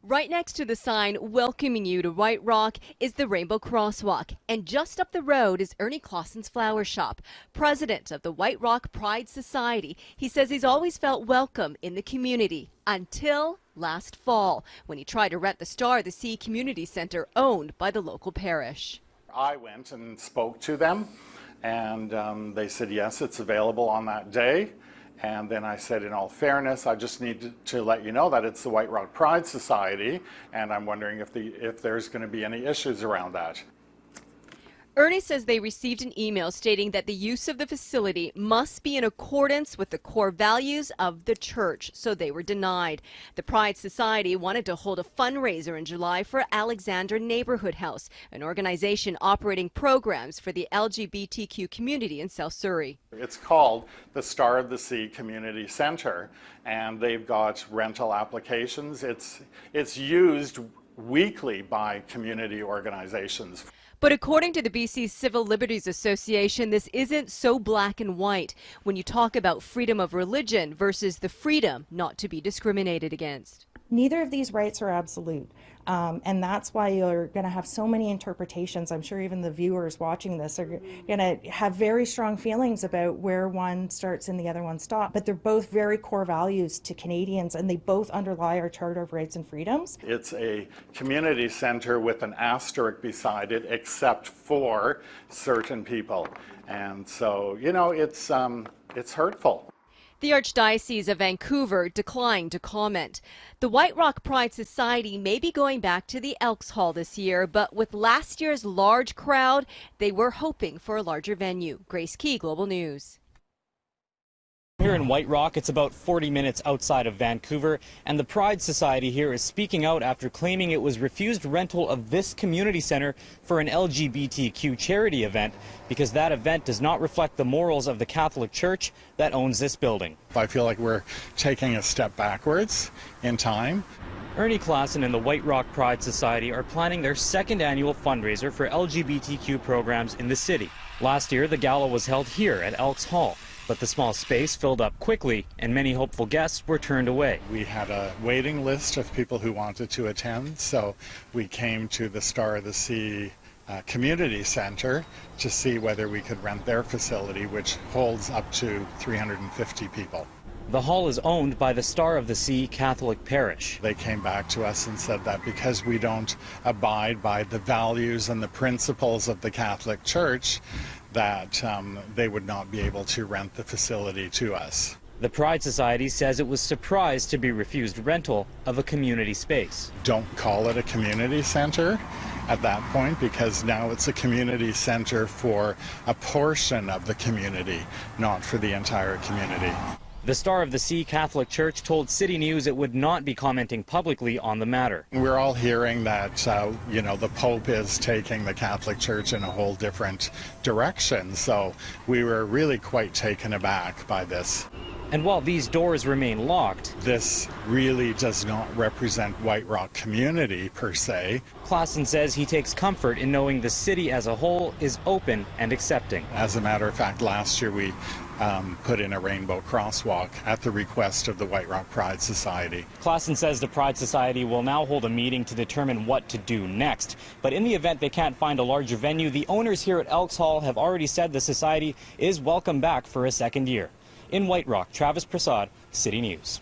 Right next to the sign welcoming you to White Rock is the Rainbow Crosswalk. And just up the road is Ernie Clausen's flower shop, president of the White Rock Pride Society. He says he's always felt welcome in the community until last fall when he tried to rent the Star of the Sea Community Center owned by the local parish. I went and spoke to them and they said, yes, it's available on that day. And then I said, in all fairness, I just need to let you know that it's the White Rock Pride Society, and I'm wondering if there's going to be any issues around that. Ernie says they received an email stating that the use of the facility must be in accordance with the core values of the church, so they were denied. The Pride Society wanted to hold a fundraiser in July for Alexandra Neighborhood House, an organization operating programs for the LGBTQ community in South Surrey. It's called the Star of the Sea Community Center, and they've got rental applications. It's used weekly by community organizations. But according to the BC Civil Liberties Association, this isn't so black and white when you talk about freedom of religion versus the freedom not to be discriminated against. Neither of these rights are absolute, and that's why you're going to have so many interpretations. I'm sure even the viewers watching this are going to have very strong feelings about where one starts and the other one stops. But they're both very core values to Canadians, and they both underlie our Charter of Rights and Freedoms. It's a community center with an asterisk beside it, except for certain people, and so it's hurtful. The Archdiocese of Vancouver declined to comment. The White Rock Pride Society may be going back to the Elks Hall this year, but with last year's large crowd, they were hoping for a larger venue. Grace Key, Global News. Here in White Rock, it's about 40 minutes outside of Vancouver, and the Pride Society here is speaking out after claiming it was refused rental of this community center for an LGBTQ charity event because that event does not reflect the morals of the Catholic Church that owns this building. I feel like we're taking a step backwards in time. Ernie Clausen and the White Rock Pride Society are planning their second annual fundraiser for LGBTQ programs in the city. Last year, the gala was held here at Elks Hall. But the small space filled up quickly, and many hopeful guests were turned away. We had a waiting list of people who wanted to attend, so we came to the Star of the Sea Community Center to see whether we could rent their facility, which holds up to 350 people. The hall is owned by the Star of the Sea Catholic Parish. They came back to us and said that because we don't abide by the values and the principles of the Catholic Church, that they would not be able to rent the facility to us. The Pride Society says it was surprised to be refused rental of a community space. Don't call it a community center at that point, because now it's a community center for a portion of the community, not for the entire community. The Star of the Sea Catholic Church told City News it would not be commenting publicly on the matter. We're all hearing that, the Pope is taking the Catholic Church in a whole different direction, so we were really quite taken aback by this. And while these doors remain locked, this really does not represent White Rock community per se. Clausen says he takes comfort in knowing the city as a whole is open and accepting. As a matter of fact, last year we put in a rainbow crosswalk at the request of the White Rock Pride Society. Clausen says the Pride Society will now hold a meeting to determine what to do next. But in the event they can't find a larger venue, the owners here at Elks Hall have already said the society is welcome back for a second year. In White Rock, Travis Prasad, City News.